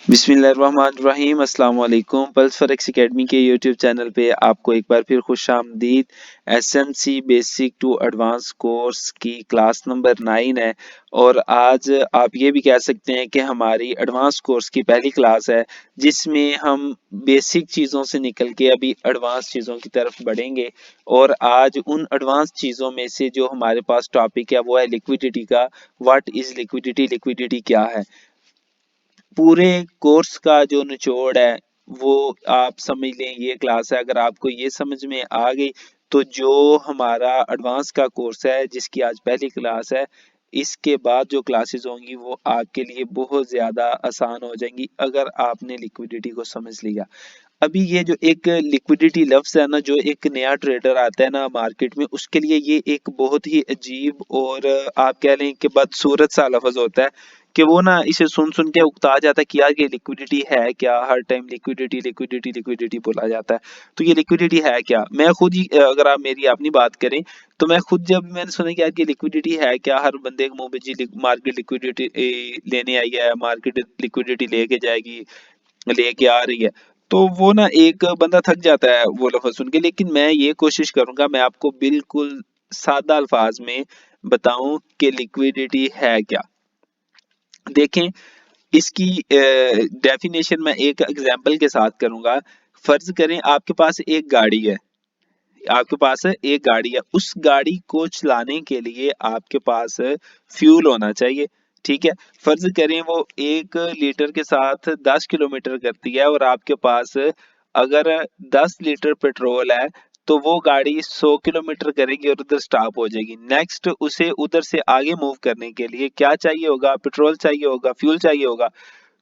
बिस्मिल्लाहिर्रहमानिर्रहीम अस्सलाम वालेकुम। पल्स फॉरेक्स एकेडमी के यूट्यूब चैनल पे आपको एक बार फिर खुशामदीद। SMC basic to advance course की क्लास नंबर 9 है और आज आप ये भी कह सकते हैं कि हमारी एडवांस कोर्स की पहली क्लास है जिसमें हम बेसिक चीज़ों से निकल के अभी एडवांस चीज़ों की तरफ बढ़ेंगे। और आज उन एडवांस चीज़ों में से जो हमारे पास टॉपिक है वो है लिक्विडिटी का। व्हाट इज़ लिक्विडिटी, लिक्विडिटी क्या है। पूरे कोर्स का जो निचोड़ है वो आप समझ लें ये क्लास है। अगर आपको ये समझ में आ गई तो जो हमारा एडवांस का कोर्स है जिसकी आज पहली क्लास है, इसके बाद जो क्लासेस होंगी वो आपके लिए बहुत ज़्यादा आसान हो जाएंगी अगर आपने लिक्विडिटी को समझ लिया। अभी ये जो एक लिक्विडिटी लफ्ज़ है ना, जो एक नया ट्रेडर आता है ना मार्केट में, उसके लिए ये एक बहुत ही अजीब और आप कह लें कि बदसूरत सा लफ्ज़ होता है कि वो ना इसे सुन सुन के उकता जाता है कि यार ये लिक्विडिटी है क्या। हर टाइम लिक्विडिटी लिक्विडिटी लिक्विडिटी बोला जाता है। तो ये लिक्विडिटी है क्या। मैं खुद ही अगर आप मेरी अपनी बात करें तो मैं खुद जब मैंने सुना कि यार ये लिक्विडिटी है क्या, हर बंदे के मुंह में जी मार्केट लिक्विडिटी लेने आई है, मार्केट लिक्विडिटी लेके जाएगी, लेके आ रही है, तो वो ना एक बंदा थक जाता है वो लफ्ज़ सुन के। लेकिन मैं ये कोशिश करूंगा मैं आपको बिल्कुल सादा अल्फाज में बताऊं कि लिक्विडिटी है क्या। देखें, इसकी डेफिनेशन मैं एक एग्जांपल के साथ करूंगा। फर्ज करें आपके पास एक गाड़ी है, आपके पास एक गाड़ी है, उस गाड़ी को चलाने के लिए आपके पास फ्यूल होना चाहिए। ठीक है, फर्ज करें वो 1 लीटर के साथ 10 किलोमीटर करती है और आपके पास अगर 10 लीटर पेट्रोल है तो वो गाड़ी 100 किलोमीटर करेगी और उधर स्टॉप हो जाएगी। नेक्स्ट उसे उधर से आगे मूव करने के लिए क्या चाहिए होगा, पेट्रोल चाहिए होगा, फ्यूल चाहिए होगा।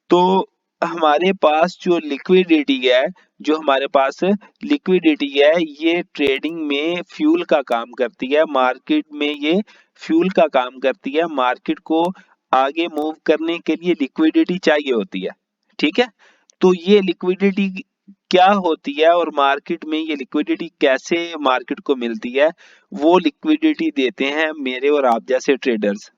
तो हमारे पास जो लिक्विडिटी है, जो हमारे पास लिक्विडिटी है, ये ट्रेडिंग में फ्यूल का काम करती है, मार्केट में ये फ्यूल का काम करती है। मार्केट को आगे मूव करने के लिए लिक्विडिटी चाहिए होती है। ठीक है, तो ये लिक्विडिटी क्या होती है और मार्केट में ये लिक्विडिटी कैसे मार्केट को मिलती है, वो लिक्विडिटी देते हैं मेरे और आप जैसे ट्रेडर्स,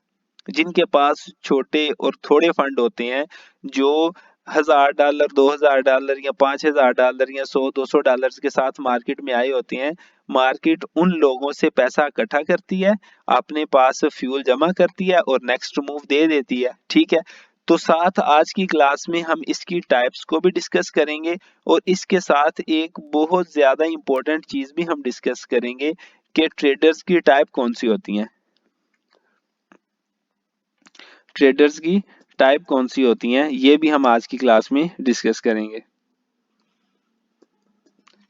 जिनके पास छोटे और थोड़े फंड होते हैं, जो $1000, $2000 या $5000 या 100-200 के साथ मार्केट में आए होते हैं। मार्केट उन लोगों से पैसा इकट्ठा करती है, अपने पास फ्यूल जमा करती है और नेक्स्ट मूव दे देती है। ठीक है, तो साथ आज की क्लास में हम इसकी टाइप्स को भी डिस्कस करेंगे और इसके साथ एक बहुत ज्यादा इंपॉर्टेंट चीज भी हम डिस्कस करेंगे कि ट्रेडर्स की टाइप कौन सी होती हैं। ट्रेडर्स की टाइप कौन सी होती हैं ये भी हम आज की क्लास में डिस्कस करेंगे।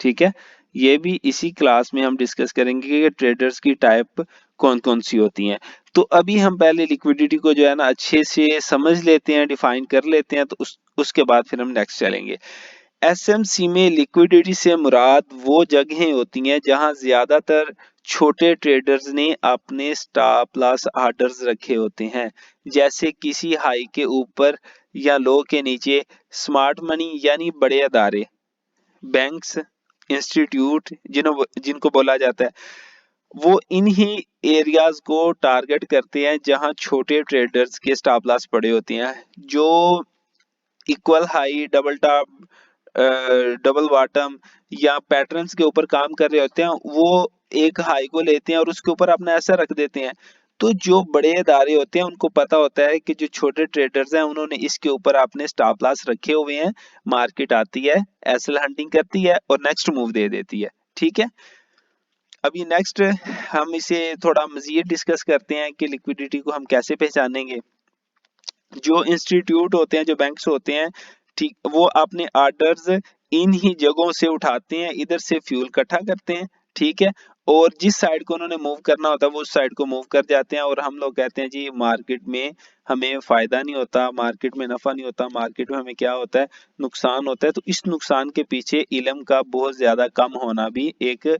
ठीक है, ये भी इसी क्लास में हम डिस्कस करेंगे कि ट्रेडर्स की टाइप कौन कौन सी होती हैं। तो अभी हम पहले लिक्विडिटी को जो है ना अच्छे से समझ लेते हैं, डिफाइन कर लेते हैं, तो उसके बाद फिर हम नेक्स्ट चलेंगे। एसएमसी में लिक्विडिटी से मुराद वो जगहें होती हैं जहां ज्यादातर छोटे ट्रेडर्स ने अपने स्टॉप लॉस ऑर्डर्स रखे होते हैं, जैसे किसी हाई के ऊपर या लो के नीचे। स्मार्ट मनी यानी बड़े अदारे, बैंक्स, इंस्टीट्यूट जिनको बोला जाता है, वो इन्हीं एरियाज को टारगेट करते हैं जहां छोटे ट्रेडर्स के स्टॉप लॉस पड़े होते हैं, जो equal high, double top, double bottom या पैटर्न्स के ऊपर काम कर रहे होते हैं। वो एक हाई को लेते हैं और उसके ऊपर अपना ऐसा रख देते हैं। तो जो बड़े इदारे होते हैं उनको पता होता है कि जो छोटे ट्रेडर्स हैं उन्होंने इसके ऊपर अपने स्टॉप लॉस रखे हुए हैं। मार्केट आती है, एसएल हंटिंग करती है और नेक्स्ट मूव दे देती है। ठीक है, अभी नेक्स्ट हम इसे थोड़ा मजीद डिस्कस करते हैं कि लिक्विडिटी को हम कैसे पहचानेंगे। जो इंस्टीट्यूट होते हैं, जो बैंक्स होते हैं, ठीक, वो अपने ऑर्डर्स इन ही जगहों से उठाते हैं, इधर से फ्यूल इकट्ठा करते हैं। ठीक है, और जिस साइड को उन्होंने मूव करना होता है वो उस साइड को मूव कर जाते हैं और हम लोग कहते हैं जी मार्केट में हमें फायदा नहीं होता, मार्केट में नफा नहीं होता, मार्केट में हमें क्या होता है, नुकसान होता है। तो इस नुकसान के पीछे इल्म का बहुत ज्यादा कम होना भी एक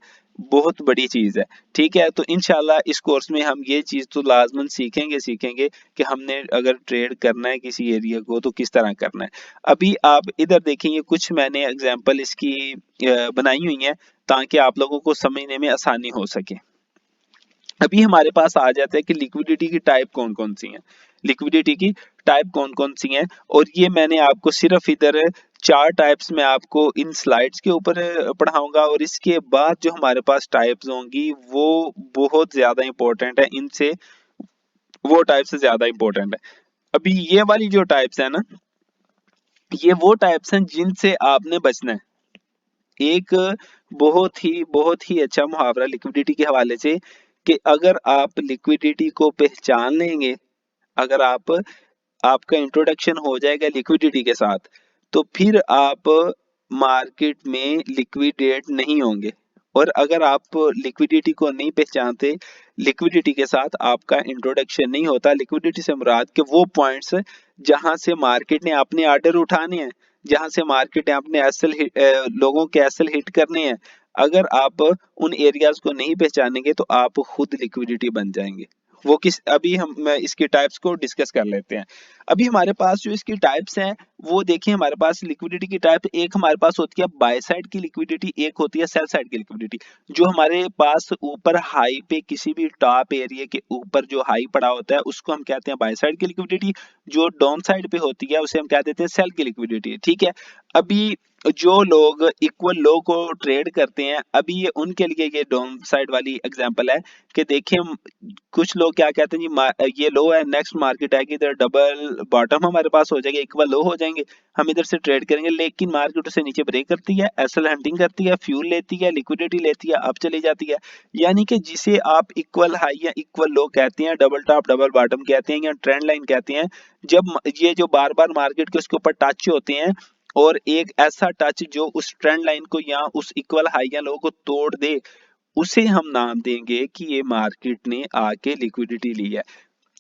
बहुत बड़ी चीज है। ठीक है, तो इंशाल्लाह इस कोर्स में हम ये चीज तो लाजमन सीखेंगे कि हमने अगर ट्रेड करना है किसी एरिया को तो किस तरह करना है। अभी आप इधर देखेंगे कुछ मैंने एग्जांपल इसकी बनाई हुई है ताकि आप लोगों को समझने में आसानी हो सके। अभी हमारे पास आ जाता है कि लिक्विडिटी की टाइप कौन कौन सी हैं। लिक्विडिटी की टाइप कौन कौन सी हैं। और ये मैंने आपको सिर्फ इधर 4 टाइप्स में आपको इन स्लाइड्स के ऊपर पढ़ाऊंगा, और इसके बाद जो हमारे पास टाइप्स होंगी वो बहुत ज्यादा इंपॉर्टेंट है, इनसे वो टाइप्स से ज्यादा इंपॉर्टेंट है। अभी ये वाली जो टाइप्स है ना, ये वो टाइप्स हैं जिनसे आपने बचना है। एक बहुत ही अच्छा मुहावरा लिक्विडिटी के हवाले से, कि अगर आप लिक्विडिटी को पहचान लेंगे, अगर आपका इंट्रोडक्शन हो जाएगा लिक्विडिटी के साथ, तो फिर आप मार्केट में लिक्विडेट नहीं होंगे। और अगर आप लिक्विडिटी को नहीं पहचानते, लिक्विडिटी के साथ आपका इंट्रोडक्शन नहीं होता, लिक्विडिटी से मुराद के वो पॉइंट्स जहां से मार्केट ने अपने ऑर्डर उठाने हैं, जहां से मार्केट ने अपने लोगों के एसल हिट करने हैं, अगर आप उन एरियाज को नहीं पहचानेंगे तो आप खुद लिक्विडिटी बन जाएंगे। वो किस, अभी हम इसकी टाइप्स को डिस्कस कर लेते हैं। अभी हमारे पास जो इसकी टाइप्स हैं वो देखिए, हमारे पास लिक्विडिटी की टाइप एक हमारे पास होती है बाय साइड की लिक्विडिटी, एक होती है सेल साइड की लिक्विडिटी। जो हमारे पास ऊपर हाई पे किसी भी टॉप एरिया के ऊपर जो हाई पड़ा होता है उसको हम कहते हैं बाय साइड की लिक्विडिटी। जो डाउन साइड पे होती है उसे हम कह देते हैं सेल की लिक्विडिटी। ठीक है, अभी जो लोग इक्वल लो को ट्रेड करते हैं, अभी ये उनके लिए ये डाउन साइड वाली एग्जांपल है, कि देखिए कुछ लोग क्या कहते हैं जी, ये लो है, नेक्स्ट मार्केट आएगी, इधर डबल बॉटम हमारे पास हो जाएगा, इक्वल लो हो जाएंगे, हम इधर से ट्रेड करेंगे, लेकिन मार्केट उसे नीचे ब्रेक करती है, एसएल हंटिंग करती है, फ्यूल लेती है, लिक्विडिटी लेती है, अब चली जाती है। यानी कि जिसे आप इक्वल हाई या इक्वल लो कहते हैं, डबल टॉप डबल बॉटम कहते हैं या ट्रेंड लाइन कहते हैं, जब ये जो बार बार मार्केट के उसके ऊपर टच होते हैं, और एक ऐसा टच जो उस ट्रेंड लाइन को या उस इक्वल हाई या लो को तोड़ दे, उसे हम नाम देंगे कि ये मार्केट ने आके लिक्विडिटी ली है।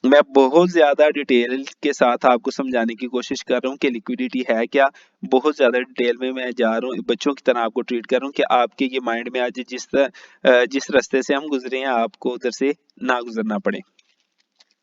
मैं बहुत ज्यादा डिटेल के साथ आपको समझाने की कोशिश कर रहा हूँ कि लिक्विडिटी है क्या। बहुत ज्यादा डिटेल में मैं जा रहा हूँ, बच्चों की तरह आपको ट्रीट कर रहा हूँ कि आपके ये माइंड में आज जिस रास्ते से हम गुजरे हैं आपको उधर से ना गुजरना पड़े।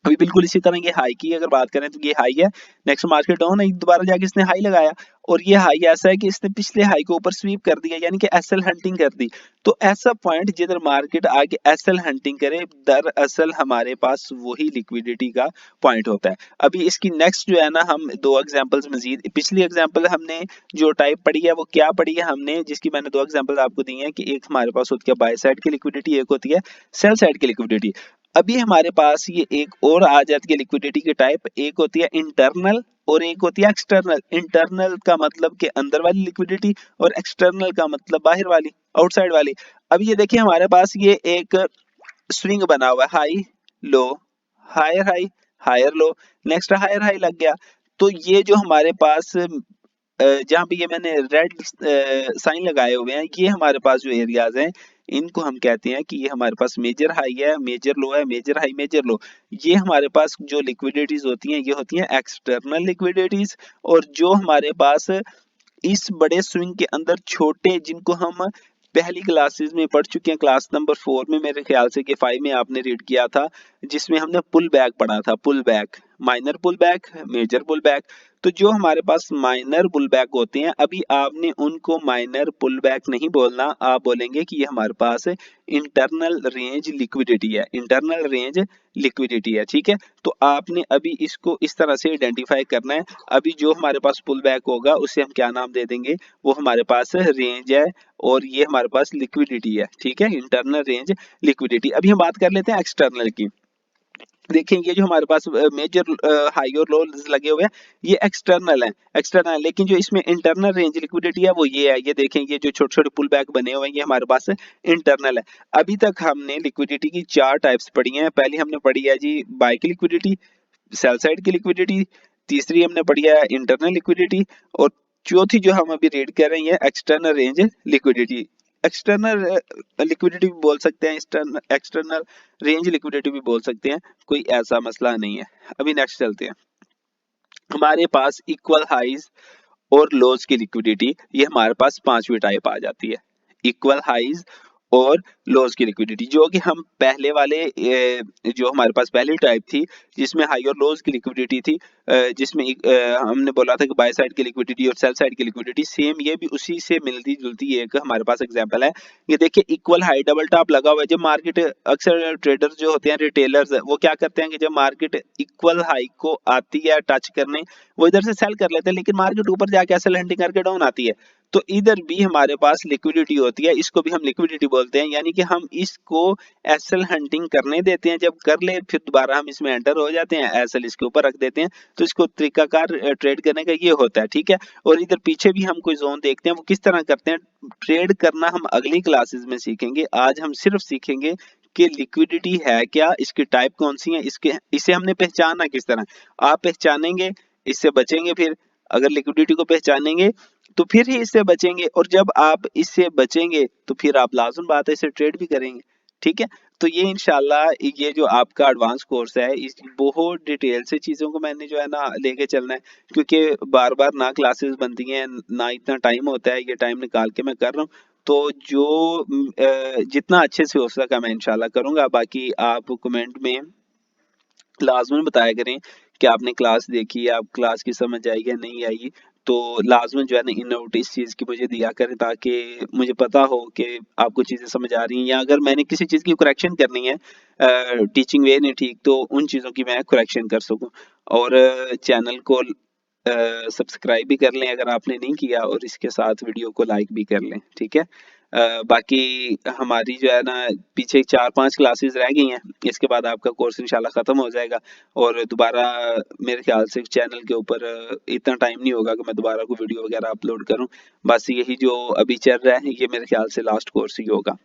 अभी बिल्कुल इसी तरह ये हाई की अगर बात करें तो ये हाई है, नेक्स्ट मार्केट डाउन है, दोबारा जाके इसने हाई लगाया, और ये हाई ऐसा है कि इसने पिछले हाई को ऊपर स्वीप कर दिया, यानी कि एसएल हंटिंग कर दी। तो ऐसा पॉइंट जिधर मार्केट आके एसएल हंटिंग करे, दरअसल हमारे पास वही लिक्विडिटी का पॉइंट होता है। अभी इसकी नेक्स्ट जो है ना, हम दो एग्जांपल्स मजीद, पिछली एग्जांपल हमने जो टाइप पढ़ी है वो क्या पढ़ी है हमने, जिसकी मैंने दो एग्जांपल आपको दी है, कि एक हमारे पास होती है बाय साइड की लिक्विडिटी, एक होती है सेल साइड की लिक्विडिटी। अभी हमारे पास ये एक और आ जाती है लिक्विडिटी की टाइप, एक होती है इंटरनल और एक होती है एक्सटर्नल। इंटरनल का मतलब कि अंदर वाली लिक्विडिटी, और एक्सटर्नल का मतलब बाहर वाली, आउटसाइड वाली। अब ये देखिए हमारे पास ये एक स्विंग बना हुआ है, high low high higher low, next higher high लग गया। तो ये जो हमारे पास जहाँ पे ये मैंने रेड साइन लगाए हुए हैं, ये हमारे पास जो एरियाज हैं इनको हम कहते हैं कि ये हमारे पास मेजर हाई है, मेजर लो है, मेजर हाई मेजर लो। ये हमारे पास जो लिक्विडिटीज होती हैं ये होती हैं एक्सटर्नल लिक्विडिटीज। और जो हमारे पास इस बड़े स्विंग के अंदर छोटे, जिनको हम पहली क्लासेस में पढ़ चुके हैं, क्लास नंबर 4 में मेरे ख्याल से कि 5 में आपने रीड किया था, जिसमें हमने पुल बैक पढ़ा था, pull back, minor pull back, major pull back. तो जो हमारे पास माइनर पुल बैक होते हैं, अभी आपने उनको माइनर पुल बैक नहीं बोलना, आप बोलेंगे कि ये हमारे पास इंटरनल रेंज लिक्विडिटी है, इंटरनल रेंज लिक्विडिटी है। ठीक है, तो आपने अभी इसको इस तरह से आइडेंटिफाई करना है। अभी जो हमारे पास पुल बैक होगा उसे हम क्या नाम दे देंगे, वो हमारे पास रेंज है, और ये हमारे पास लिक्विडिटी है। ठीक है, इंटरनल रेंज लिक्विडिटी। अभी हम बात कर लेते हैं एक्सटर्नल की। देखें ये जो हमारे पास मेजर हाई और लो लगे हुए हैं, ये एक्सटर्नल है, एक्सटर्नल। लेकिन जो इसमें इंटरनल रेंज लिक्विडिटी है वो ये है, ये देखें ये जो छोटे छोटे पुल बैक बने हुए हैं ये हमारे पास इंटरनल है। अभी तक हमने लिक्विडिटी की 4 टाइप्स पढ़ी हैं। पहली हमने पढ़ी है जी बाय की लिक्विडिटी, सेल साइड की लिक्विडिटी, तीसरी हमने पढ़ी है इंटरनल लिक्विडिटी, और चौथी जो हम अभी रीड कर रहे हैं external range liquidity. External liquidity भी बोल सकते हैं, एक्सटर्नल रेंज लिक्विडिटी भी बोल सकते हैं, कोई ऐसा मसला नहीं है। अभी नेक्स्ट चलते हैं। हमारे पास इक्वल हाइज और लोज की लिक्विडिटी, ये हमारे पास 5वीं टाइप आ जाती है, इक्वल हाइज और लॉस की लिक्विडिटी, जो कि हम पहले वाले जो हमारे पास पहली टाइप थी जिसमें हाई और लॉस की लिक्विडिटी थी, जिसमें हमने बोला था कि बाय साइड की लिक्विडिटी और सेल साइड की लिक्विडिटी सेम, ये भी उसी से मिलती जुलती एक हमारे पास एग्जांपल है। ये देखिए इक्वल हाई डबल टॉप लगा हुआ है। जब मार्केट, अक्सर ट्रेडर्स जो होते हैं, रिटेलर्स, वो क्या करते हैं कि जब मार्केट इक्वल हाई को आती है टच करने, वो इधर से सेल कर लेते हैं, लेकिन मार्केट ऊपर जाके एसएल हंटिंग करके डाउन आती है, तो इधर भी हमारे पास लिक्विडिटी होती है, इसको भी हम लिक्विडिटी बोलते हैं। यानी कि हम इसको एसएल हंटिंग करने देते हैं, जब कर ले फिर दोबारा हम इसमें एंटर हो जाते हैं, एसएल इसके ऊपर रख देते हैं। तो इसको तरीकाकार ट्रेड करने का ये होता है, ठीक है। और इधर पीछे भी हम कोई जोन देखते हैं, वो किस तरह करते हैं ट्रेड करना, हम अगली क्लासेस में सीखेंगे। आज हम सिर्फ सीखेंगे कि लिक्विडिटी है क्या, इसकी टाइप कौन सी है, इसके इसे हमने पहचाना किस तरह। आप पहचानेंगे, इससे बचेंगे। फिर अगर लिक्विडिटी को पहचानेंगे तो फिर ही इससे बचेंगे, और जब आप इससे बचेंगे तो फिर आप लाज़िम बात है इसे ट्रेड भी करेंगे, ठीक है। तो ये इंशाल्लाह ये जो आपका एडवांस कोर्स है, इस बहुत डिटेल से चीज़ों को मैंने जो है ना लेके चलना है, क्योंकि बार बार ना क्लासेस बनती हैं, ना इतना टाइम होता है, ये टाइम निकाल के मैं कर रहा हूँ। तो जो जितना अच्छे से हो सका मैं इंशाल्लाह करूँगा। बाकी आप कमेंट में लाजमन बताया करें कि आपने क्लास देखी है, आप क्लास की समझ आई या नहीं आई। तो लाजमन जो है ना इन नोट इस चीज़ की मुझे दिया करें, ताकि मुझे पता हो कि आपको चीज़ें समझ आ रही हैं, या अगर मैंने किसी चीज़ की करेक्शन करनी है, टीचिंग वे नहीं ठीक, तो उन चीज़ों की मैं करेक्शन कर सकूं। और चैनल को सब्सक्राइब भी कर लें अगर आपने नहीं किया, और इसके साथ वीडियो को लाइक भी कर लें, ठीक है। बाकी हमारी जो है ना पीछे 4-5 क्लासेस रह गई हैं, इसके बाद आपका कोर्स इंशाल्लाह ख़त्म हो जाएगा, और दोबारा मेरे ख्याल से चैनल के ऊपर इतना टाइम नहीं होगा कि मैं दोबारा कोई वीडियो वगैरह अपलोड करूं। बस यही जो अभी चल रहा है, ये मेरे ख्याल से लास्ट कोर्स ही होगा।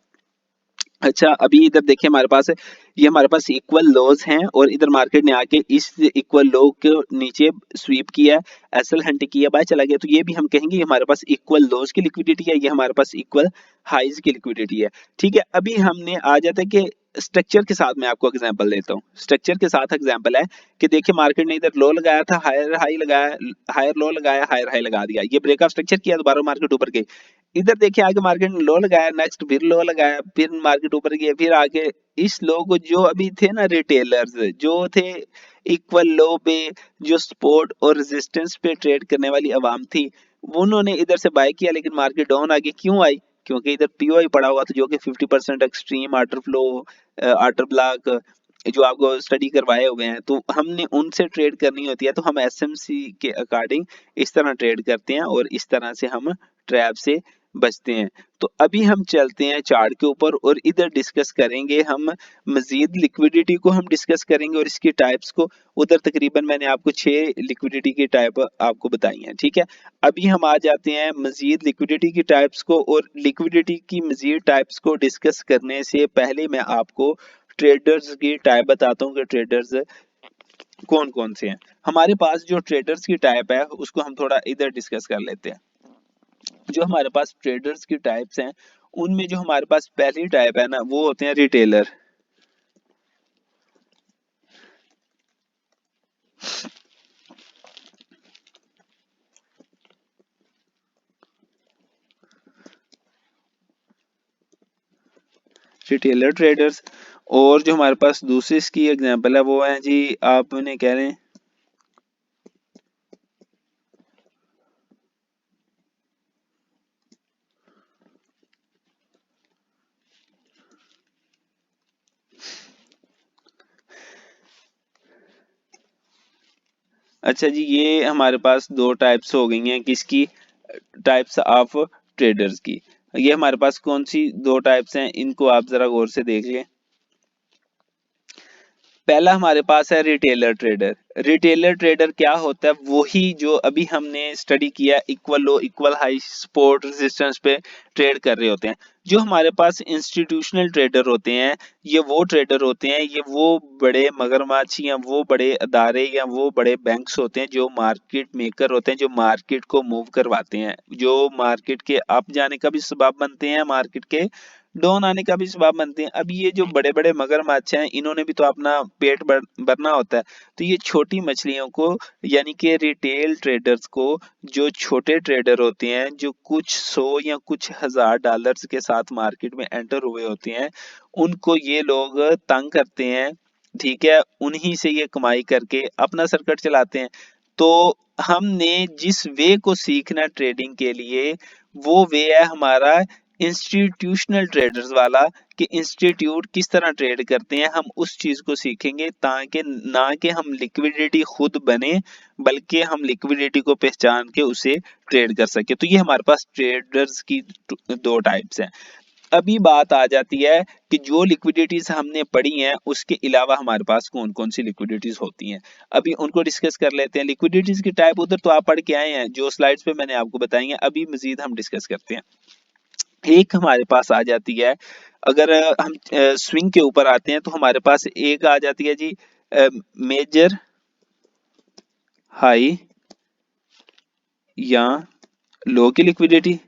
अच्छा, अभी इधर देखिए हमारे पास ये हमारे पास इक्वल लॉज हैं, और इधर मार्केट ने आके इस इक्वल लो के नीचे स्वीप किया है, एसएल हंट किया, बाय चला गया, तो ये भी हम कहेंगे ये हमारे पास इक्वल लॉज की लिक्विडिटी है, ये हमारे पास इक्वल हाइज की लिक्विडिटी है, ठीक है। अभी हमने आ जाता है कि स्ट्रक्चर के साथ मैं आपको एग्जांपल देता हूँ। स्ट्रक्चर के साथ एग्जांपल है कि देखिए मार्केट ने इधर लो लगाया था, हायर हाई लगाया, हायर लो लगाया, हायर हाई लगा दिया, ये ब्रेकआउट स्ट्रक्चर किया, दोबारा मार्केट ऊपर गई। इधर देखिए आगे मार्केट ने लो लगाया, नेक्स्ट फिर लो लगाया, फिर मार्केट ऊपर गया, फिर आगे इस लो को जो अभी थे ना रिटेलर्स जो थे इक्वल लो पे, जो सपोर्ट और रेजिस्टेंस पे ट्रेड करने वाली आवाम थी, उन्होंने इधर से बाय किया, लेकिन मार्केट डाउन आ गई। क्यों आई? क्योंकि इधर पीओआई पड़ा हुआ था, जो कि 50% एक्सट्रीम आर्टर फ्लो, आर्टर ब्लॉक, जो आपको स्टडी करवाए हुए हैं, तो हमने उनसे ट्रेड करनी होती है, तो हम एसएमसी के अकॉर्डिंग इस तरह ट्रेड करते हैं, और इस तरह से हम ट्रैप से बचते हैं। तो अभी हम चलते हैं चार्ट के ऊपर, और इधर डिस्कस करेंगे हम मजीद लिक्विडिटी को हम डिस्कस करेंगे, और इसकी टाइप्स को। उधर तकरीबन मैंने आपको 6 लिक्विडिटी की टाइप आपको बताई हैं, ठीक है। अभी हम आ जाते हैं मजीद लिक्विडिटी की टाइप्स को, और लिक्विडिटी की मजीद टाइप्स को डिस्कस करने से पहले मैं आपको ट्रेडर्स की टाइप बताता हूँ कि ट्रेडर्स कौन कौन से हैं। हमारे पास जो ट्रेडर्स की टाइप है उसको हम थोड़ा इधर डिस्कस कर लेते हैं। जो हमारे पास ट्रेडर्स की टाइप्स हैं, उनमें जो हमारे पास पहली टाइप है ना, वो होते हैं रिटेलर। Retailer traders. और जो हमारे पास दूसरी इसकी एग्जांपल है वो है जी, आपने कह रहे हैं अच्छा जी, ये हमारे पास दो टाइप्स हो गई हैं किसकी, टाइप्स ऑफ ट्रेडर्स की। ये हमारे पास कौन सी दो टाइप्स हैं, इनको आप जरा गौर से देख लें। पहला हमारे पास है रिटेलर ट्रेडर। रिटेलर ट्रेडर क्या होता है? वही जो अभी हमने स्टडी किया, इक्वल लो इक्वल हाई सपोर्ट रेजिस्टेंस पे ट्रेड कर रहे होते हैं। जो हमारे पास इंस्टीट्यूशनल ट्रेडर होते हैं, ये वो ट्रेडर होते हैं, ये वो बड़े मगरमच्छ या वो बड़े अदारे या वो बड़े बैंक्स होते हैं जो मार्केट मेकर होते हैं, जो मार्केट को मूव करवाते हैं, जो मार्केट के अप जाने का भी सबब बनते हैं, मार्केट के डाउन आने का भी स्वभाव बनते हैं। अब ये जो बड़े बड़े मगरमच्छ हैं, इन्होंने भी तो अपना पेट भरना होता है, तो ये छोटी मछलियों को, यानी कि रिटेल ट्रेडर्स को, जो छोटे ट्रेडर होते हैं, जो कुछ 100 या कुछ हजार डॉलर्स के साथ मार्केट में एंटर हुए होते हैं, उनको ये लोग तंग करते हैं। ठीक है, उन्हीं से ये कमाई करके अपना सर्किट चलाते हैं। तो हमने जिस वे को सीखना ट्रेडिंग के लिए, वो वे है हमारा इंस्टीट्यूशनल ट्रेडर्स वाला, कि इंस्टीट्यूट किस तरह ट्रेड करते हैं, हम उस चीज को सीखेंगे, ताकि ना कि हम लिक्विडिटी खुद बने, बल्कि हम लिक्विडिटी को पहचान के उसे ट्रेड कर सके। तो ये हमारे पास ट्रेडर्स की दो टाइप्स हैं। अभी बात आ जाती है कि जो लिक्विडिटीज हमने पढ़ी हैं, उसके अलावा हमारे पास कौन कौन सी लिक्विडिटीज होती हैं, अभी उनको डिस्कस कर लेते हैं। लिक्विडिटीज की टाइप उधर तो आप पढ़ के आए हैं, जो स्लाइड्स पे मैंने आपको बताई हैं, अभी मजीद हम डिस्कस करते हैं। एक हमारे पास आ जाती है, अगर हम स्विंग के ऊपर आते हैं, तो हमारे पास एक आ जाती है जी मेजर, हाई या लो की लिक्विडिटी।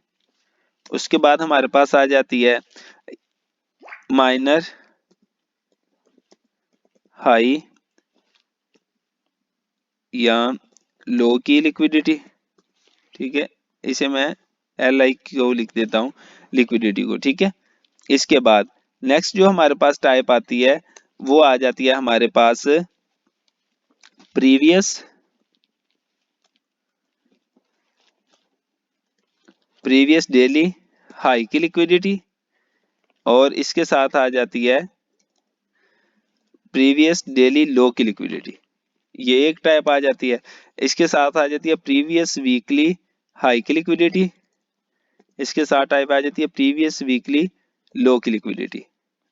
उसके बाद हमारे पास आ जाती है माइनर, हाई या लो की लिक्विडिटी। ठीक है, इसे मैं एल आई को लिख देता हूं, लिक्विडिटी को। ठीक है, इसके बाद नेक्स्ट जो हमारे पास टाइप आती है, वो आ जाती है हमारे पास प्रीवियस डेली हाई की लिक्विडिटी, और इसके साथ आ जाती है प्रीवियस डेली लो की लिक्विडिटी। ये एक टाइप आ जाती है। इसके साथ आ जाती है प्रीवियस वीकली हाई की लिक्विडिटी। इसके साथ टाइप आ जाती है प्रीवियस वीकली लो की लिक्विडिटी।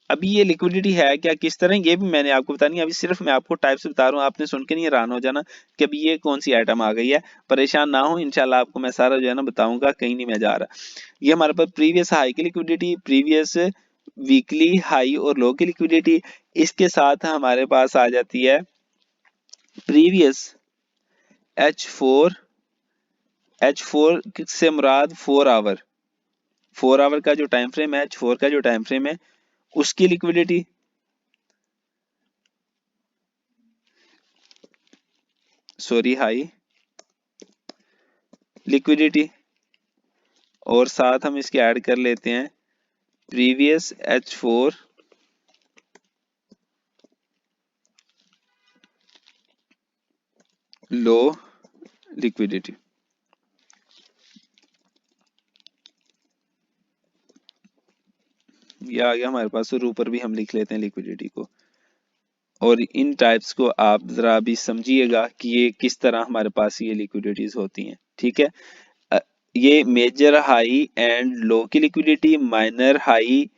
अभी ये लिक्विडिटी है क्या, किस तरह, ये भी मैंने आपको बतानी है। अभी सिर्फ मैं आपको टाइप्स बता रहा हूँ, आपने सुन के नहीं हैरान हो जाना कि अभी ये कौन सी आइटम आ गई है। परेशान ना हो, इंशाल्लाह आपको मैं सारा जो है ना बताऊंगा, कहीं नहीं मैं जा रहा। ये हमारे पास प्रीवियस हाई की लिक्विडिटी, प्रीवियस वीकली हाई और लो की लिक्विडिटी। इसके साथ हमारे पास आ जाती है प्रीवियस H4, H4 से मुराद 4 आवर, 4 आवर का जो टाइम फ्रेम है, H4 का जो टाइम फ्रेम है, उसकी लिक्विडिटी। Sorry, high liquidity. और साथ हम इसके ऐड कर लेते हैं प्रीवियस H4 लो लिक्विडिटी। ये आ गया हमारे पास, और ऊपर भी हम लिख लेते हैं लिक्विडिटी को। और इन टाइप्स को आप जरा भी समझिएगा कि ये किस तरह हमारे पास ये लिक्विडिटीज होती हैं। ठीक है, ये मेजर हाई एंड लो की liquidity, minor high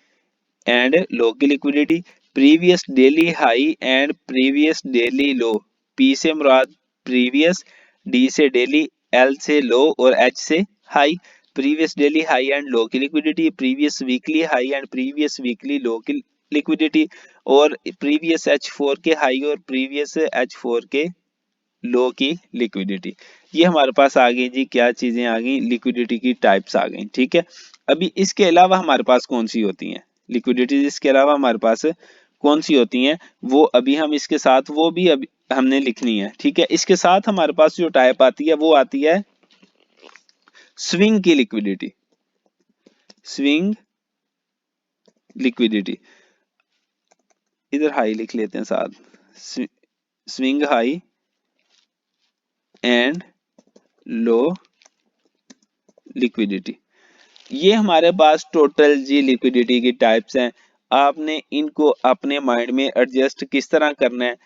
and low की liquidity, previous daily high and previous daily low. P से मुराद प्रीवियस, डी से डेली, एल से लो और एच से high. Previous daily high and low की liquidity, previous weekly high and previous weekly low की liquidity, और प्रीवियस H4 के हाई और प्रीवियस H4 के लो की लिक्विडिटी। ये हमारे पास आ गई जी, क्या चीजें आ गई, लिक्विडिटी की टाइप्स आ गई। ठीक है, अभी इसके अलावा हमारे पास कौन सी होती हैं लिक्विडिटी, इसके अलावा हमारे पास कौन सी होती हैं, वो अभी हम इसके साथ, वो भी अभी हमने लिखनी है। ठीक है, इसके साथ हमारे पास जो टाइप आती है, वो आती है स्विंग की लिक्विडिटी। स्विंग लिक्विडिटी, इधर हाई लिख लेते हैं साथ, swing high and low liquidity. ये हमारे पास टोटल जी लिक्विडिटी की टाइप्स हैं। आपने इनको अपने माइंड में एडजस्ट किस तरह करना है,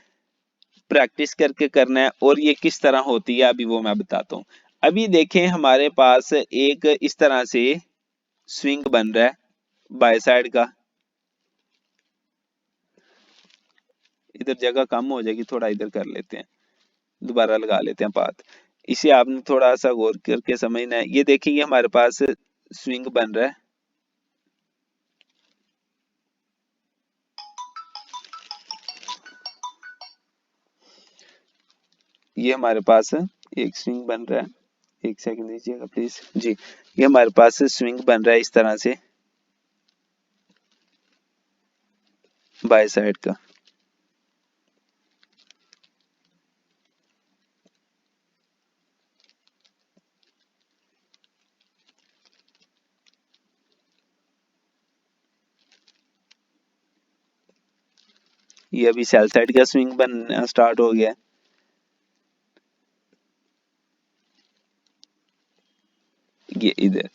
प्रैक्टिस करके करना है, और ये किस तरह होती है, अभी वो मैं बताता हूँ। अभी देखें, हमारे पास एक इस तरह से स्विंग बन रहा है बाय साइड का। इधर जगह कम हो जाएगी, थोड़ा इधर कर लेते हैं, दोबारा लगा लेते हैं पाथ। इसे आपने थोड़ा सा गौर करके समझना है। ये देखिए, ये हमारे पास स्विंग बन रहा है, ये हमारे पास एक स्विंग बन रहा है। एक सेकंड दीजिएगा प्लीज जी। ये हमारे पास स्विंग बन रहा है इस तरह से। बाय साइड का। ये अभी सेल साइड का स्विंग बनना स्टार्ट हो गया। ये इधर,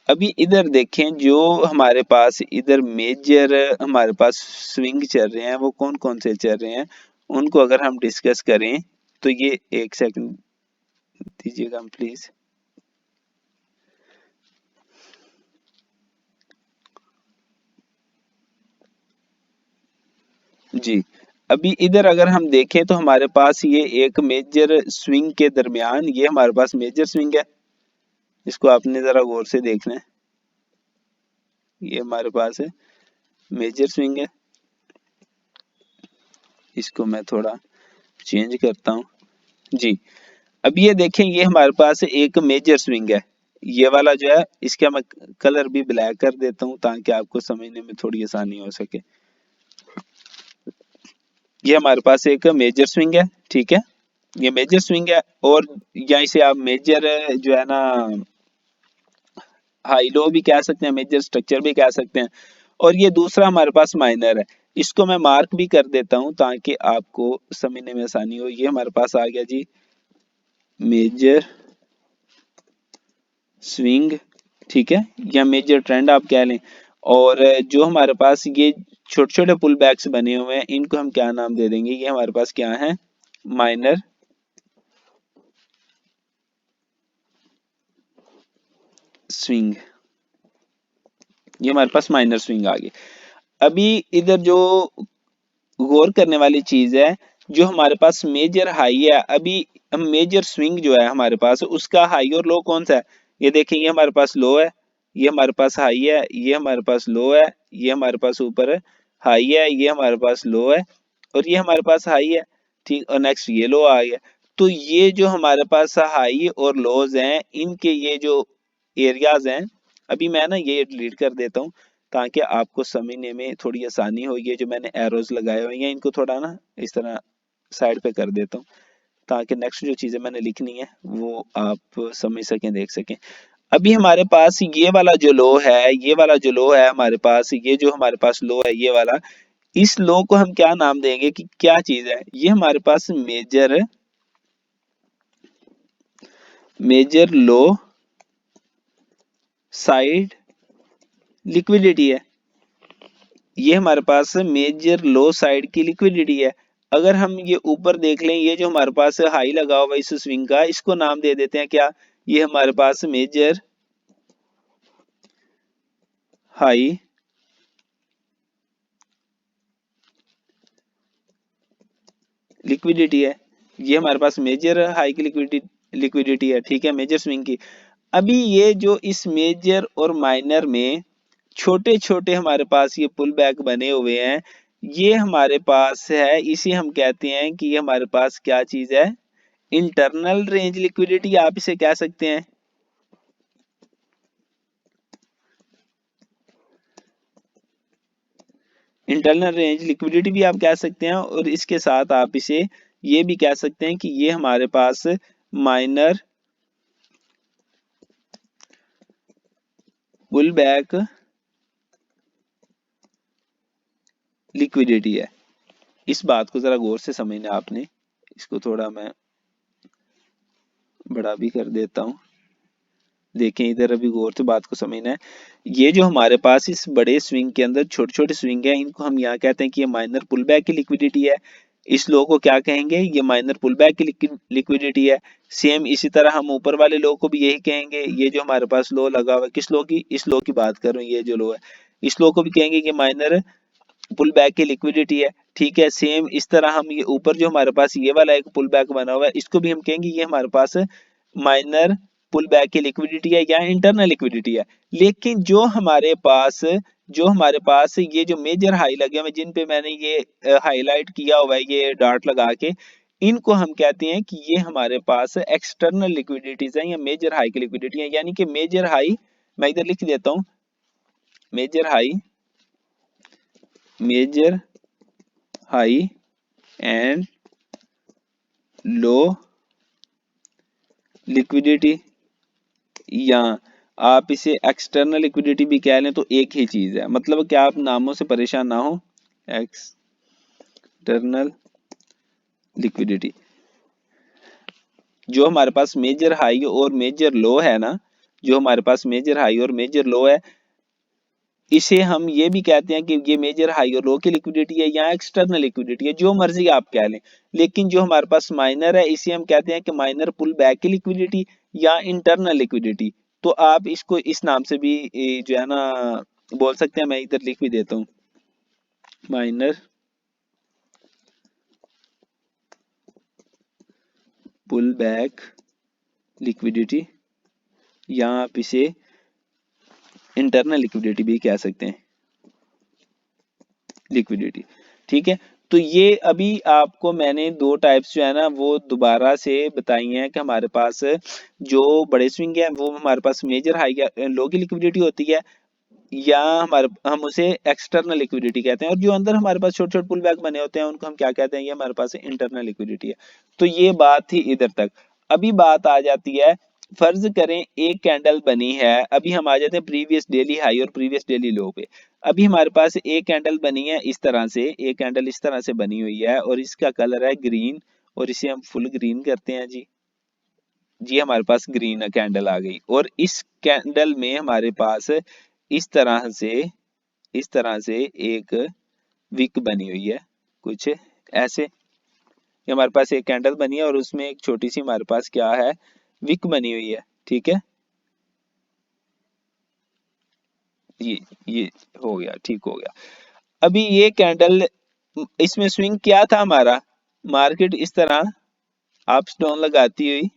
अभी इधर देखें जो हमारे पास इधर मेजर हमारे पास स्विंग चल रहे हैं वो कौन कौन से चल रहे हैं, उनको अगर हम डिस्कस करें तो ये एक सेकंड दीजिएगा प्लीज। जी, अभी इधर अगर हम देखें तो हमारे पास ये एक मेजर स्विंग के दरमियान ये हमारे पास मेजर स्विंग है, इसको आपने जरा गौर से देखना है। ये हमारे पास है मेजर स्विंग है, इसको मैं थोड़ा चेंज करता हूँ। जी, अब ये देखें ये हमारे पास एक मेजर स्विंग है, ये वाला जो है इसका मैं कलर भी ब्लैक कर देता हूँ ताकि आपको समझने में थोड़ी आसानी हो सके। ये हमारे पास एक मेजर स्विंग है, ठीक है, ये मेजर स्विंग है, और या इसे आप मेजर जो है ना हाई लो भी कह सकते हैं, मेजर स्ट्रक्चर भी कह सकते हैं। और ये दूसरा हमारे पास माइनर है, इसको मैं मार्क भी कर देता हूं ताकि आपको समझने में आसानी हो। ये हमारे पास आ गया जी मेजर स्विंग, ठीक है, या मेजर ट्रेंड आप कह लें। और जो हमारे पास ये छोटे छोटे पुल बैक्स बने हुए हैं इनको हम क्या नाम दे देंगे, ये हमारे पास क्या है, माइनर स्विंग, ये हमारे पास माइनर स्विंग आ गई। अभी इधर जो गौर करने वाली चीज है, जो हमारे पास मेजर हाई है, अभी हम मेजर स्विंग जो है हमारे पास उसका हाई और लो कौन सा है, ये देखेंगे हमारे पास लो है, ये हमारे पास हाई है, ये हमारे पास लो है, ये हमारे पास ऊपर हाई है, ये हमारे पास लो है, और ये हमारे पास हाई है, ठीक, और नेक्स्ट ये लो आ गया। तो ये जो हमारे पास हाई और लोज हैं इनके ये जो एरियाज हैं, अभी मैं ना ये डिलीट कर देता हूँ ताकि आपको समझने में थोड़ी आसानी हो। ये जो मैंने एरोज लगाए हुए हैं इनको थोड़ा ना इस तरह साइड पे कर देता हूँ ताकि नेक्स्ट जो चीजें मैंने लिखनी है वो आप समझ सकें, देख सकें। अभी हमारे पास ये वाला जो लो है, ये वाला जो लो है हमारे पास, ये जो हमारे पास लो है ये वाला, इस लो को हम क्या नाम देंगे कि क्या चीज है, ये हमारे पास मेजर लो साइड लिक्विडिटी है, ये हमारे पास मेजर लो साइड की लिक्विडिटी है। अगर हम ये ऊपर देख लें, ये जो हमारे पास हाई लगा हुआ है इस स्विंग का, इसको नाम दे देते हैं क्या, ये हमारे पास मेजर हाई लिक्विडिटी है, ये हमारे पास मेजर हाई की लिक्विडिटी है, ठीक है, मेजर स्विंग की। अभी ये जो इस मेजर और माइनर में छोटे छोटे हमारे पास ये पुल बैक बने हुए हैं, ये हमारे पास है, इसे हम कहते हैं कि ये हमारे पास क्या चीज है, इंटरनल रेंज लिक्विडिटी आप इसे कह सकते हैं। इंटरनल रेंज लिक्विडिटी भी आप कह सकते हैं, और इसके साथ आप इसे ये भी कह सकते हैं कि ये हमारे पास माइनर पुल बैक लिक्विडिटी है। इस बात को जरा गौर से समझना आपने, इसको थोड़ा मैं बड़ा भी कर देता हूं, देखें इधर अभी गौर से बात को समझना है। ये जो हमारे पास इस बड़े स्विंग के अंदर छोटे छोटे स्विंग है इनको हम यहाँ कहते हैं कि ये माइनर पुल बैक की लिक्विडिटी है। इस लो को क्या कहेंगे, ये माइनर पुल बैक की लिक्विडिटी है। सेम इसी तरह हम ऊपर वाले लो को भी यही कहेंगे, ये जो हमारे पास लो लगा हुआ है, किस लो की, इस लो की बात कर रहा हूँ, ये जो लो है इस लो को भी कहेंगे कि माइनर पुल बैक की लिक्विडिटी है, ठीक है। सेम इस तरह हम ये ऊपर जो हमारे पास ये वाला एक पुल बैक बना हुआ है इसको भी हम कहेंगे ये हमारे पास माइनर पुल बैक की लिक्विडिटी है या इंटरनल लिक्विडिटी है। लेकिन जो हमारे पास ये जो मेजर हाई लगे हुए जिन पे मैंने ये हाईलाइट किया हुआ है ये डॉट लगा के, इनको हम कहते हैं कि ये हमारे पास एक्सटर्नल लिक्विडिटीज है या मेजर हाई की लिक्विडिटी है। यानी कि मेजर हाई, मैं इधर लिख देता हूं, major high, major high and low liquidity, या आप इसे एक्सटर्नल लिक्विडिटी भी कह लें, तो एक ही चीज है। मतलब क्या आप नामों से परेशान ना हो। एक्सटर्नल लिक्विडिटी, जो हमारे पास मेजर हाई और मेजर लो है ना, जो हमारे पास मेजर हाई और मेजर लो है, इसे हम ये भी कहते हैं कि ये मेजर हाई और लो की लिक्विडिटी है या एक्सटर्नल लिक्विडिटी है, जो मर्जी आप कह लें। लेकिन जो हमारे पास माइनर है, इसे हम कहते हैं कि माइनर पुल बैक की लिक्विडिटी या इंटरनल लिक्विडिटी। तो आप इसको इस नाम से भी जो है ना बोल सकते हैं। मैं इधर लिख भी देता हूँ, माइनर पुल बैक लिक्विडिटी, या आप इसे इंटरनल लिक्विडिटी भी कह सकते हैं, लिक्विडिटी। ठीक है, तो ये अभी आपको मैंने दो टाइप्स जो है ना वो दोबारा से बताई हैं कि हमारे पास जो बड़े स्विंग है वो हमारे पास मेजर हाई लो की लिक्विडिटी होती है, या हम उसे एक्सटर्नल लिक्विडिटी कहते हैं, और जो अंदर हमारे पास छोटे छोटे पुल बैक बने होते हैं उनको हम क्या कहते हैं, ये हमारे पास इंटरनल लिक्विडिटी है। तो ये बात थी इधर तक। अभी बात आ जाती है, फर्ज करें एक कैंडल बनी है, अभी हम आ जाते हैं प्रीवियस डेली हाई और प्रीवियस डेली लो पे। अभी हमारे पास एक कैंडल बनी है इस तरह से, एक कैंडल इस तरह से बनी हुई है और इसका कलर है ग्रीन, और इसे हम फुल ग्रीन करते हैं जी। जी हमारे पास ग्रीन कैंडल आ गई, और इस कैंडल में हमारे पास इस तरह से इस तरह से एक विक बनी हुई है, कुछ ऐसे। ये हमारे पास एक कैंडल बनी है और उसमें एक छोटी सी हमारे पास क्या है, विक बनी हुई है। ठीक है, ये हो गया, ठीक हो गया। अभी ये कैंडल, इसमें स्विंग क्या था हमारा, मार्केट इस तरह अप्स डाउन लगाती हुई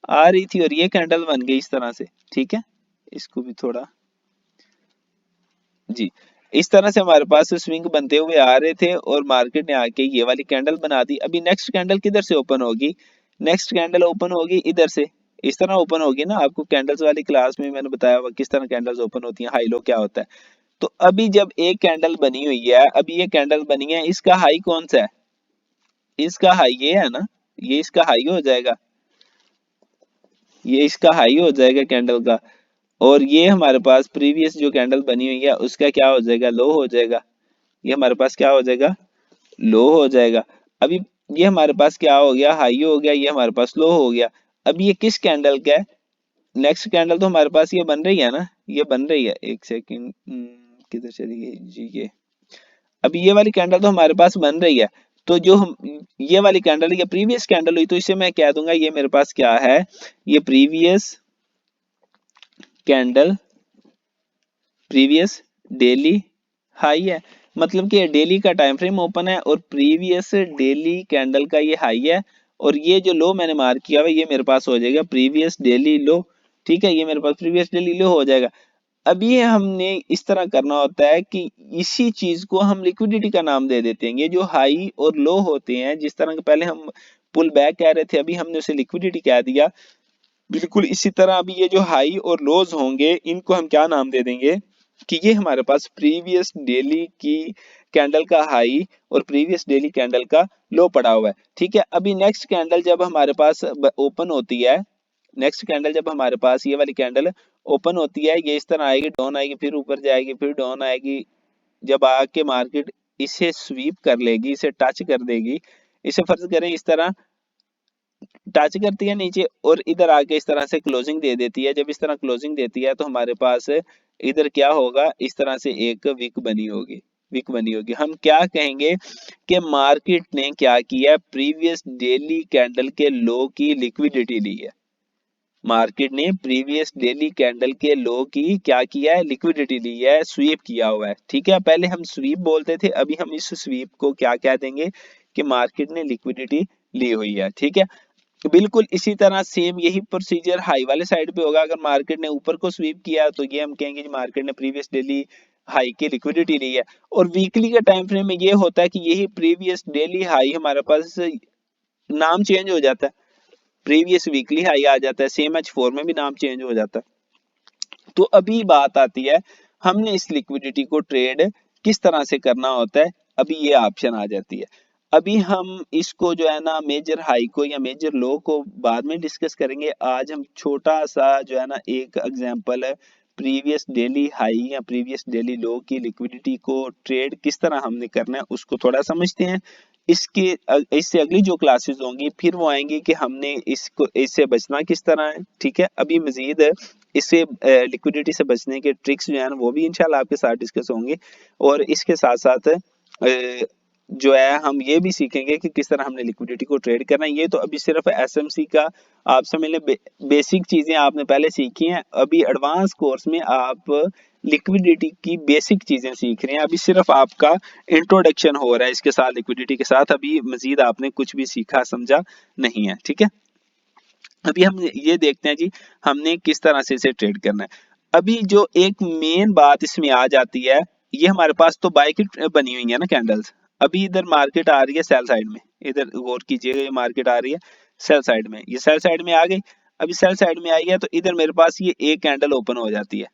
आ रही थी और ये कैंडल बन गई इस तरह से। ठीक है, इसको भी थोड़ा, जी इस तरह से हमारे पास स्विंग बनते हुए आ रहे थे और मार्केट ने आके ये वाली कैंडल बना दी। अभी नेक्स्ट कैंडल किधर से ओपन होगी, नेक्स्ट कैंडल ओपन होगी इधर से, इस तरह ओपन होगी ना। आपको कैंडल्स वाली क्लास में मैंने बताया हुआ किस तरह कैंडल्स ओपन होती हैं, हाई लो क्या होता है। तो अभी जब एक कैंडल बनी हुई है, अभी ये कैंडल बनी है, इसका हाई कौन सा है, इसका हाई ये है ना, ये इसका हाई हो जाएगा, ये इसका हाई हो जाएगा कैंडल का। और ये हमारे पास प्रीवियस जो कैंडल बनी हुई है उसका क्या हो जाएगा, लो हो जाएगा। ये हमारे पास क्या हो जाएगा, लो हो जाएगा। अभी ये हमारे पास क्या हो गया, हाई हो गया, ये हमारे पास लो हो गया। अब ये किस कैंडल का है, नेक्स्ट कैंडल तो हमारे पास ये बन रही है ना, ये बन रही है, एक सेकंड किधर चली गई जी, ये अभी ये वाली कैंडल तो हमारे पास बन रही है। तो जो हम ये वाली कैंडल, ये प्रीवियस कैंडल हुई, तो इसे मैं कह दूंगा ये मेरे पास क्या है, ये previous candle, previous daily high है। मतलब कि डेली का टाइम फ्रेम ओपन है और प्रीवियस डेली कैंडल का ये हाई है, और ये जो लो मैंने मार्क किया हुआ ये मेरे पास हो जाएगा प्रीवियस डेली लो। ठीक है, ये मेरे पास प्रीवियस डेली लो हो जाएगा। अब ये हमने इस तरह करना होता है कि इसी चीज को हम लिक्विडिटी का नाम दे देते हैं। ये जो हाई और लो होते हैं, जिस तरह के पहले हम पुल बैक कह रहे थे, अभी हमने उसे लिक्विडिटी कह दिया। बिल्कुल इसी तरह अभी ये जो हाई और लोज होंगे इनको हम क्या नाम दे देंगे, कि ये हमारे पास प्रीवियस डेली की कैंडल का हाई और प्रीवियस डेली कैंडल का लो पड़ा हुआ है। ठीक है, अभी नेक्स्ट कैंडल जब हमारे पास ओपन होती है, नेक्स्ट कैंडल जब हमारे पास ये वाली कैंडल ओपन होती है, ये इस तरह आएगी, डाउन आएगी, फिर ऊपर जाएगी, फिर डाउन आएगी। जब आके मार्केट इसे स्वीप कर लेगी, इसे टच कर देगी, इसे फर्ज करें इस तरह टच करती है नीचे और इधर आके इस तरह से क्लोजिंग दे देती है। जब इस तरह क्लोजिंग देती है तो हमारे पास इधर क्या होगा, इस तरह से एक विक बनी होगी, विक बनी होगी। हम क्या कहेंगे कि मार्केट ने क्या किया, प्रीवियस डेली कैंडल के लो की लिक्विडिटी ली है। मार्केट ने प्रीवियस डेली कैंडल के लो की क्या किया है, लिक्विडिटी ली है, स्वीप किया हुआ है। ठीक है, पहले हम स्वीप बोलते थे, अभी हम इस स्वीप को क्या कह देंगे कि मार्केट ने लिक्विडिटी ली हुई है। ठीक है, बिल्कुल इसी तरह सेम यही प्रोसीजर हाई वाले साइड पे होगा। अगर मार्केट ने ऊपर को स्वीप किया तो ये हम कहेंगे कि मार्केट ने प्रीवियस डेली हाई की लिक्विडिटी ली है। और वीकली के टाइम फ्रेम में ये होता है कि यही प्रीवियस डेली हाई हमारे पास नाम चेंज हो जाता है, प्रीवियस वीकली हाई आ जाता है, सेम एच 4 में भी नाम चेंज हो जाता है। तो अभी बात आती है, हमने इस लिक्विडिटी को ट्रेड किस तरह से करना होता है, अभी ये ऑप्शन आ जाती है। अभी हम इसको जो है ना मेजर हाई को या मेजर लो को बाद में डिस्कस करेंगे। आज हम छोटा सा जो है ना एक एग्जांपल है प्रीवियस डेली हाई या प्रीवियस डेली लो की लिक्विडिटी को ट्रेड किस तरह हमने करना है उसको थोड़ा समझते हैं। इसके इससे अगली जो क्लासेस होंगी फिर वो आएंगी कि हमने इसको इससे बचना किस तरह है। ठीक है, अभी मजीद इससे लिक्विडिटी से बचने के ट्रिक्स जो है ना वो भी इंशाल्लाह आपके साथ डिस्कस होंगे। और इसके साथ साथ जो है हम ये भी सीखेंगे कि किस तरह हमने लिक्विडिटी को ट्रेड करना है। ये तो अभी सिर्फ एसएमसी का आप समझ लें बेसिक चीजें आपने पहले सीखी हैं। अभी एडवांस कोर्स में आप लिक्विडिटी की बेसिक चीजें सीख रहे हैं। अभी सिर्फ आपका इंट्रोडक्शन हो रहा है इसके साथ, लिक्विडिटी के साथ अभी मजीद आपने कुछ भी सीखा समझा नहीं है। ठीक है, अभी हम ये देखते हैं जी हमने किस तरह से इसे ट्रेड करना है। अभी जो एक मेन बात इसमें आ जाती है, ये हमारे पास तो बाय की बनी हुई है ना कैंडल्स। अभी इधर मार्केट आ रही है सेल साइड में, इधर गौर कीजिएगा ये मार्केट आ रही है सेल साइड में, ये सेल साइड में आ गई। अभी सेल साइड में आई है तो इधर मेरे पास ये एक कैंडल ओपन हो जाती है,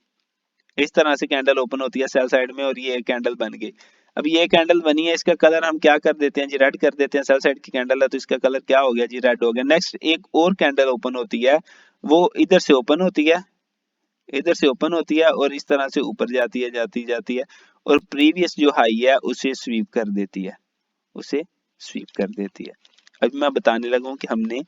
इस तरह से कैंडल ओपन होती है सेल साइड में और ये एक कैंडल बन गई। अब ये कैंडल बनी है, इसका कलर हम क्या कर देते हैं जी, रेड कर देते हैं। सेल साइड की कैंडल है तो इसका कलर क्या हो गया जी, रेड हो गया। नेक्स्ट एक और कैंडल ओपन होती है, वो इधर से ओपन होती है, इधर से ओपन होती है और इस तरह से ऊपर जाती है, जाती जाती है और प्रीवियस जो हाई है उसे स्वीप कर देती है, उसे स्वीप कर देती है। अभी मैं बताने लगा हूं कि हमने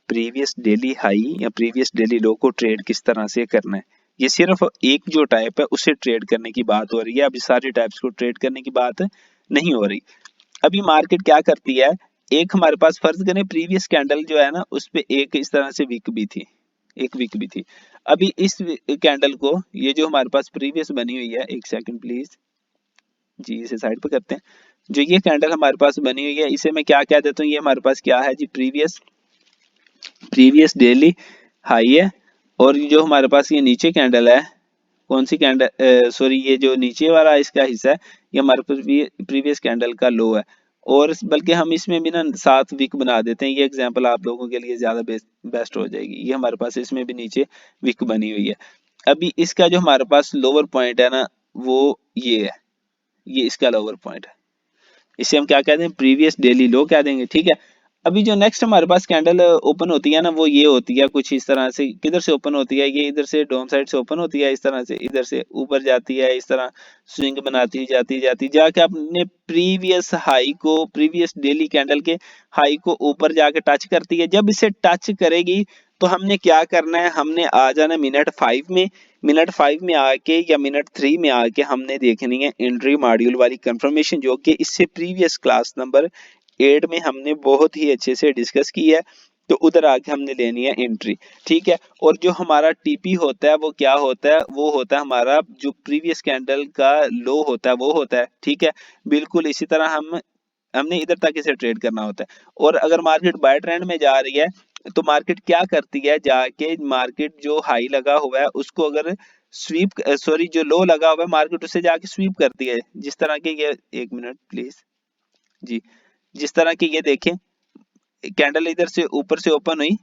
प्रीवियस डेली हाई या प्रीवियस डेली लो को ट्रेड किस तरह से करना है। ये सिर्फ एक जो टाइप है उसे ट्रेड करने की बात हो रही है, अभी सारे टाइप्स को ट्रेड करने की बात नहीं हो रही। अभी मार्केट क्या करती है, एक हमारे पास फर्ज करें प्रीवियस कैंडल जो है ना उस पे एक इस तरह से वीक भी थी, एक वीक भी थी। अभी इस कैंडल को, ये जो हमारे पास प्रीवियस बनी हुई है, एक सेकंड प्लीज जी, इसे साइड पे करते हैं। जो ये कैंडल हमारे पास बनी हुई है इसे मैं क्या कह देता हूँ, ये हमारे पास क्या है जी, प्रीवियस डेली हाई है। और जो हमारे पास ये नीचे कैंडल है, कौन सी कैंडल, सॉरी ये जो नीचे वाला इसका हिस्सा है ये हमारे प्रीवियस कैंडल का लो है। और बल्कि हम इसमें भी ना 7 वीक बना देते हैं, ये एग्जांपल आप लोगों के लिए ज्यादा बेस्ट हो जाएगी। ये हमारे पास इसमें भी नीचे वीक बनी हुई है। अभी इसका जो हमारे पास लोअर पॉइंट है ना वो ये है, ये इसका लोअर पॉइंट है, इसे हम क्या कहते हैं, प्रीवियस डेली लो कह देंगे। ठीक है, अभी जो नेक्स्ट हमारे पास कैंडल ओपन होती है ना वो ये होती है कुछ इस तरह से, किधर से ओपन होती है, ये इधर से डाउन साइड से ओपन होती है, इस तरह से इधर से ऊपर जाती है, इस तरह स्विंग बनाती जाती जाती जाके अपने प्रीवियस हाई को, प्रीवियस डेली कैंडल के हाई को ऊपर जाके टच करती है। जब इसे टच करेगी तो हमने क्या करना है, हमने आ जाना मिनट 5 में, मिनट 5 में आके या मिनट 3 में आके हमने देखनी है एंट्री मॉड्यूल वाली कंफर्मेशन, जो कि इससे प्रीवियस क्लास नंबर 8 में हमने बहुत ही अच्छे से डिस्कस की है। तो उधर आके हमने लेनी है एंट्री। ठीक है, और जो हमारा टीपी होता है वो क्या होता है, वो होता है हमारा जो प्रीवियस कैंडल का लो होता है वो होता है। ठीक है, बिल्कुल इसी तरह हमने इधर तक इसे ट्रेड करना होता है। और अगर मार्केट बाय ट्रेंड में जा रही है तो मार्केट क्या करती है, जाके मार्केट जो हाई लगा हुआ है उसको अगर स्वीप, सॉरी जो लो लगा हुआ है मार्केट उसे जाके स्वीप करती है। जिस तरह के ये, एक मिनट प्लीज जी, जिस तरह की ये देखें कैंडल इधर से ऊपर से ओपन हुई,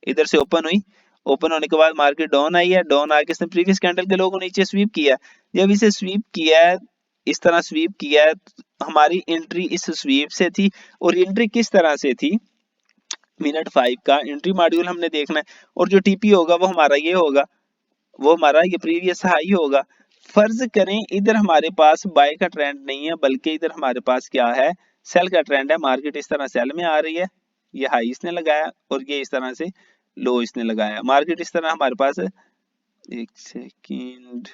इधर से ओपन हुई, ओपन होने के बाद मार्केट डाउन आई है, डाउन आके इसने प्रीवियस कैंडल के लो को नीचे स्वीप किया। जब इसे स्वीप किया है, इस तरह स्वीप किया है, हमारी एंट्री इस स्वीप से थी। और एंट्री किस तरह से थी, मिनट 5 का एंट्री मॉड्यूल हमने देखना है। और जो टीपी होगा वो हमारा ये होगा, वो हमारा ये प्रीवियस हाई होगा। फर्ज करें इधर हमारे पास बाय का ट्रेंड नहीं है बल्कि इधर हमारे पास क्या है, सेल का ट्रेंड है। मार्केट इस तरह सेल में आ रही है, ये हाई इसने लगाया और ये इस तरह से लो इसने लगाया। मार्केट इस तरह हमारे पास, एक सेकंड,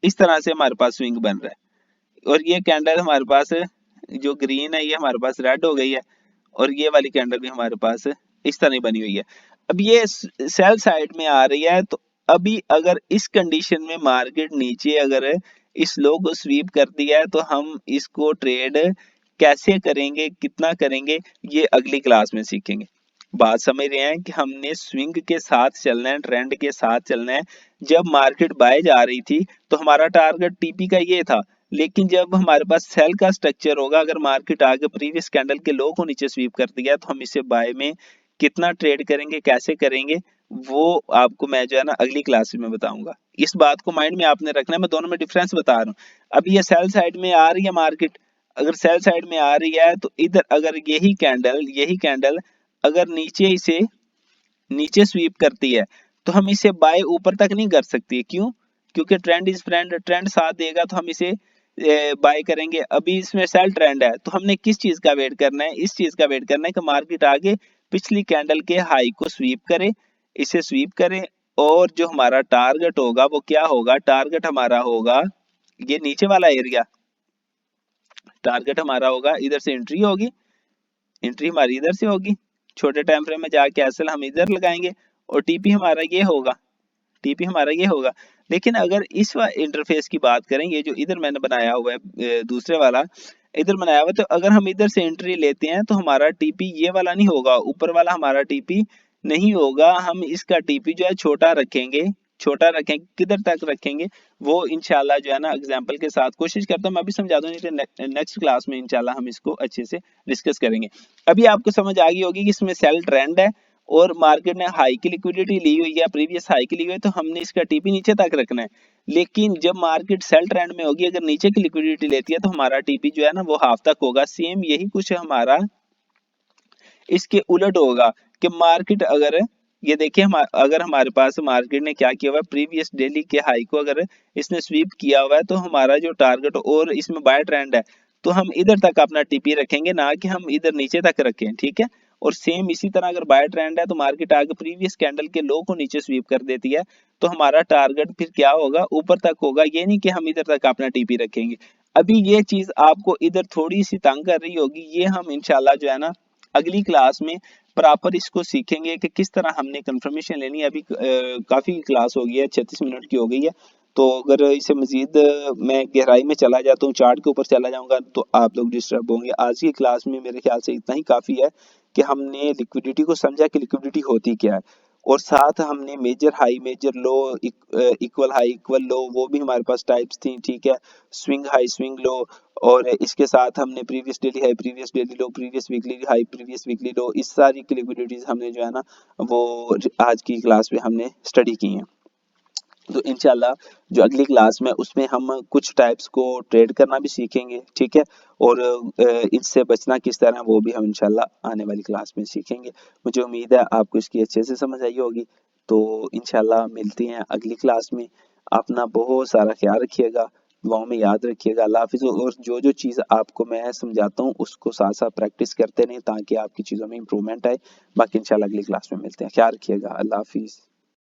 इस तरह से हमारे पास स्विंग बन रहा है। और ये कैंडल हमारे पास जो ग्रीन है ये हमारे पास रेड हो गई है और ये वाली कैंडल भी हमारे पास इस तरह बनी हुई है। अब ये सेल साइड में आ रही है तो अभी अगर इस कंडीशन में मार्केट नीचे अगर इस लो को स्वीप करती है तो हम इसको ट्रेड कैसे करेंगे, कितना करेंगे, ये अगली क्लास में सीखेंगे। बात समझ रहे हैं कि हमने स्विंग के साथ चलना है, ट्रेंड के साथ चलना है। जब मार्केट बाय जा रही थी तो हमारा टारगेट टीपी का ये था, लेकिन जब हमारे पास सेल का स्ट्रक्चर होगा, अगर मार्केट आगे प्रीवियस कैंडल के लो को नीचे स्वीप करती है तो हम इसे बाय में कितना ट्रेड करेंगे, कैसे करेंगे, वो आपको मैं जो है ना अगली क्लास में बताऊंगा। इस बात को माइंड में आपने रखना है, मैं दोनों में डिफरेंस बता रहा हूँ। अब ये सेल साइड में आ रही है मार्केट, अगर सेल साइड में आ रही है तो इधर अगर यही कैंडल अगर नीचे स्वीप करती है तो हम इसे बाय ऊपर तक नहीं कर सकती। क्यों? क्योंकि ट्रेंड इज फ्रेंड, ट्रेंड साथ देगा तो हम इसे बाय करेंगे। अभी इसमें सेल ट्रेंड है तो हमने किस चीज का वेट करना है, इस चीज का वेट करना है कि मार्केट आगे पिछली कैंडल के हाई को स्वीप करे, इसे स्वीप करे, और जो हमारा टारगेट होगा वो क्या होगा, टारगेट हमारा होगा ये नीचे वाला एरिया। टारगेट हमारा होगा, इधर से एंट्री होगी, एंट्री हमारी इधर से होगी, छोटे टाइम फ्रेम में जाके एसएल हम इधर लगाएंगे, और टीपी हमारा ये होगा, टीपी हमारा ये होगा। लेकिन अगर इस इंटरफेस की बात करें, ये जो इधर मैंने बनाया हुआ है दूसरे वाला इधर बनाया हुआ है, तो अगर हम इधर से एंट्री लेते हैं तो हमारा टीपी ये वाला नहीं होगा, ऊपर वाला हमारा टीपी नहीं होगा। हम इसका टीपी जो है छोटा रखेंगे, छोटा रखेंगे, किधर तक रखेंगे वो इंशाल्लाह जो है ना एग्जांपल के साथ कोशिश करता हूँ मैं अभी समझा दूं, नहीं तो नेक्स्ट क्लास में इंशाल्लाह हम इसको अच्छे से डिस्कस करेंगे। अभी आपको समझ आ गई होगी कि इसमें सेल ट्रेंड है और मार्केट ने हाई की लिक्विडिटी ली हुई है, प्रीवियस हाई की ली हुई है, तो हमने इसका टीपी नीचे तक रखना है। लेकिन जब मार्केट सेल ट्रेंड में होगी, अगर नीचे की लिक्विडिटी लेती है तो हमारा टीपी जो है ना वो हाफ तक होगा। सेम यही कुछ हमारा इसके उलट होगा कि मार्केट अगर ये देखिए अगर हमारे पास मार्केट ने क्या किया हुआ है, प्रीवियस डेली के हाई को अगर इसने स्वीप किया हुआ है तो हमारा जो टारगेट और इसमें बाय ट्रेंड है तो हम इधर तक अपना टीपी रखेंगे, ना कि हम इधर नीचे तक रखें, ठीक है। और सेम इसी तरह अगर बाय ट्रेंड है तो मार्केट आगे प्रीवियस कैंडल के लो को नीचे स्वीप कर देती है तो हमारा टारगेट फिर क्या होगा, ऊपर तक होगा। ये नहीं कि हम इधर तक अपना टीपी रखेंगे। अभी ये चीज आपको इधर थोड़ी सी तंग कर रही होगी, ये हम इंशाल्लाह जो है ना अगली क्लास में प्रॉपर इसको सीखेंगे कि किस तरह हमने कंफर्मेशन लेनी है। अभी काफी क्लास हो गई है, 36 मिनट की हो गई है, तो अगर इसे मजीद मैं गहराई में चला जाता हूँ, चार्ट के ऊपर चला जाऊंगा तो आप लोग डिस्टर्ब होंगे। आज की क्लास में मेरे ख्याल से इतना ही काफी है कि हमने लिक्विडिटी को समझा कि लिक्विडिटी होती क्या है, और साथ हमने मेजर हाई मेजर लो, इक्वल हाई इक्वल लो, वो भी हमारे पास टाइप्स थी, ठीक है, स्विंग हाई स्विंग लो, और इसके साथ हमने previous daily high previous daily low previous weekly high previous weekly low, इस सारी की लिक्विडिटीज हमने जो है ना वो आज की क्लास में हमने स्टडी की हैं। तो इंशाल्लाह जो अगली क्लास में उसमें हम कुछ टाइप्स को ट्रेड करना भी सीखेंगे, ठीक है, और इससे बचना किस तरह वो भी हम इंशाल्लाह आने वाली क्लास में सीखेंगे। मुझे उम्मीद है आपको इसकी अच्छे से समझ आई होगी। तो इंशाल्लाह मिलते हैं अगली क्लास में। अपना बहुत सारा ख्याल रखिएगा, दुआओं में याद रखिएगा। अल्लाह हाफिज़। और जो जो चीज़ आपको मैं समझाता हूँ उसको साथ साथ प्रैक्टिस करते रहें ताकि आपकी चीज़ों में इंप्रूवमेंट आए। बाकी इंशाल्लाह अगली क्लास में मिलते हैं। ख्याल रखिएगा। अल्लाह हाफिज़।